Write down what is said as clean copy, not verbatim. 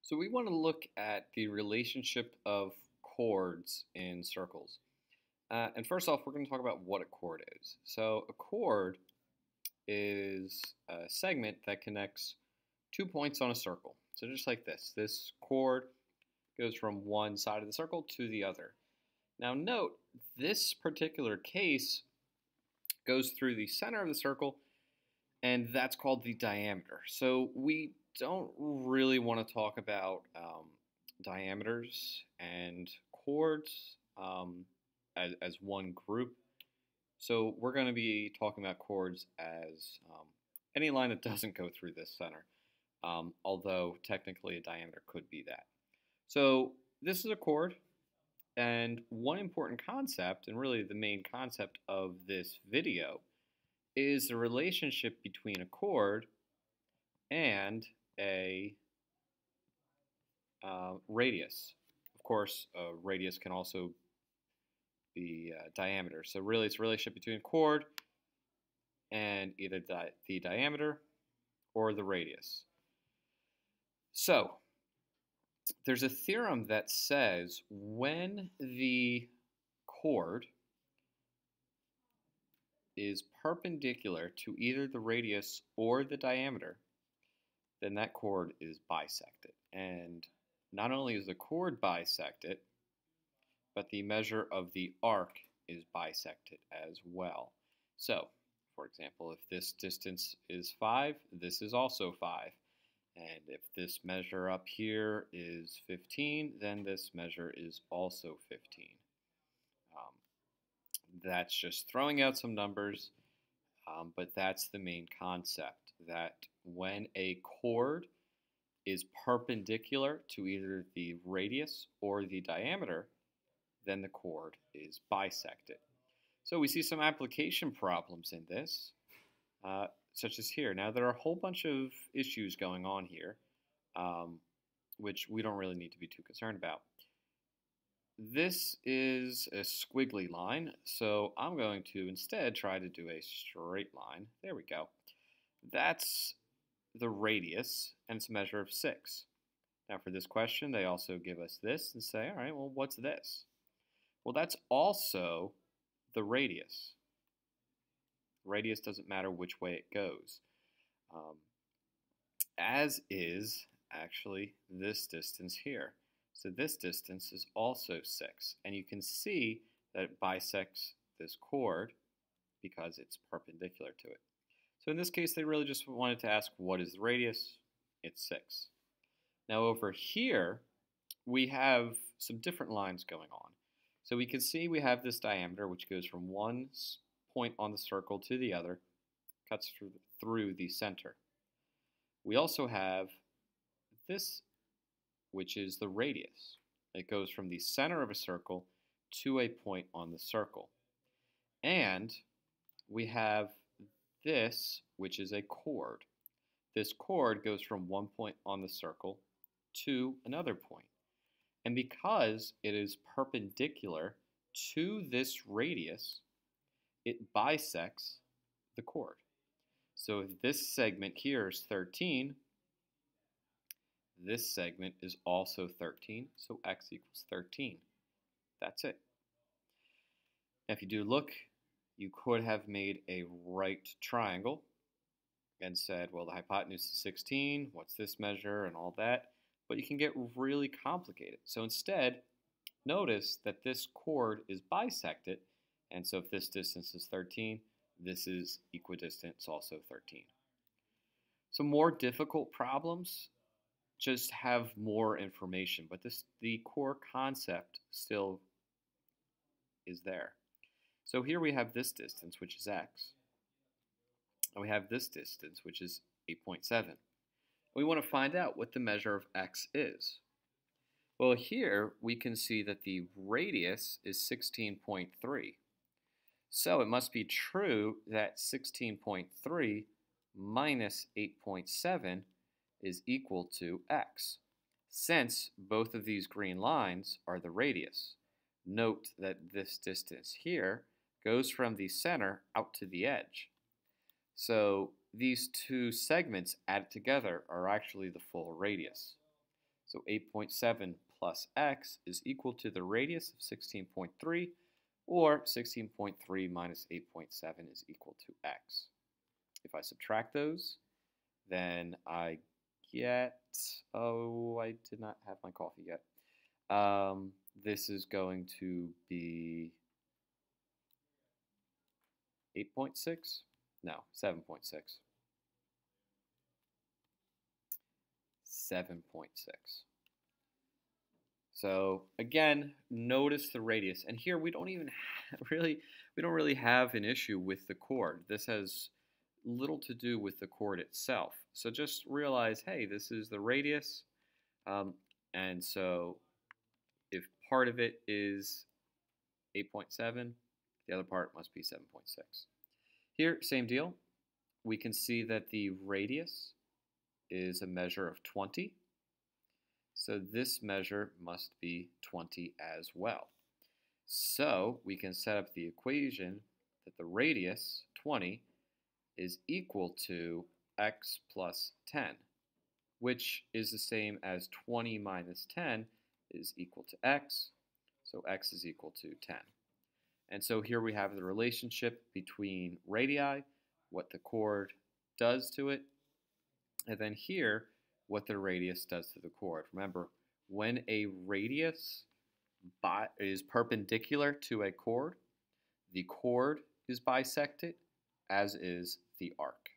So we want to look at the relationship of chords in circles. And first off, we're going to talk about what a chord is. So a chord is a segment that connects 2 points on a circle. So just like this chord goes from one side of the circle to the other. Now note, this particular case goes through the center of the circle, and that's called the diameter. So we don't really want to talk about diameters and chords as one group. So we're going to be talking about chords as any line that doesn't go through this center, although technically a diameter could be that. So this is a chord, and one important concept, and really the main concept of this video, is the relationship between a chord and a radius. Of course, a radius can also be diameter. So really it's a relationship between a chord and either the diameter or the radius. So there's a theorem that says when the chord is perpendicular to either the radius or the diameter, then that chord is bisected. And not only is the chord bisected, but the measure of the arc is bisected as well. So, for example, if this distance is 5, this is also 5. And if this measure up here is 15, then this measure is also 15. That's just throwing out some numbers, but that's the main concept, that when a chord is perpendicular to either the radius or the diameter, then the chord is bisected. So we see some application problems in this, such as here. Now there are a whole bunch of issues going on here, which we don't really need to be too concerned about. This is a squiggly line, so I'm going to instead try to do a straight line. There we go. That's the radius, and it's a measure of 6. Now for this question, they also give us this and say, all right, well, what's this? Well, that's also the radius. Radius doesn't matter which way it goes. As is actually this distance here. So this distance is also 6. And you can see that it bisects this chord because it's perpendicular to it. So in this case, they really just wanted to ask, what is the radius? It's 6. Now over here, we have some different lines going on. So we can see we have this diameter, which goes from one point on the circle to the other, cuts through the center. We also have this, which is the radius. It goes from the center of a circle to a point on the circle. And we have this, which is a chord. This chord goes from one point on the circle to another point. And because it is perpendicular to this radius, it bisects the chord. So if this segment here is 13, this segment is also 13, so x equals 13. That's it. Now if you do look, you could have made a right triangle and said, well, the hypotenuse is 16, what's this measure, and all that. But you can get really complicated. So instead, notice that this chord is bisected, and so if this distance is 13, this is equidistant, it's also 13. Some more difficult problems just have more information, but the core concept still is there. So here we have this distance, which is x, and we have this distance, which is 8.7. We want to find out what the measure of x is. Well, here we can see that the radius is 16.3. So it must be true that 16.3 minus 8.7 is equal to x, since both of these green lines are the radius. Note that this distance here goes from the center out to the edge. So these two segments added together are actually the full radius. So 8.7 plus x is equal to the radius of 16.3, or 16.3 minus 8.7 is equal to x. If I subtract those, then I get, oh, I did not have my coffee yet. This is going to be 8.6? No, 7.6. 7.6. So again, notice the radius. And here we don't even really have an issue with the chord. This has little to do with the chord itself. So just realize, hey, this is the radius. And so if part of it is 8.7, the other part must be 7.6. Here, same deal. We can see that the radius is a measure of 20. So this measure must be 20 as well. So we can set up the equation that the radius, 20, is equal to x plus 10, which is the same as 20 minus 10 is equal to x. So x is equal to 10. And so here we have the relationship between radii, what the chord does to it, and then here, what the radius does to the chord. Remember, when a radius is perpendicular to a chord, the chord is bisected, as is the arc.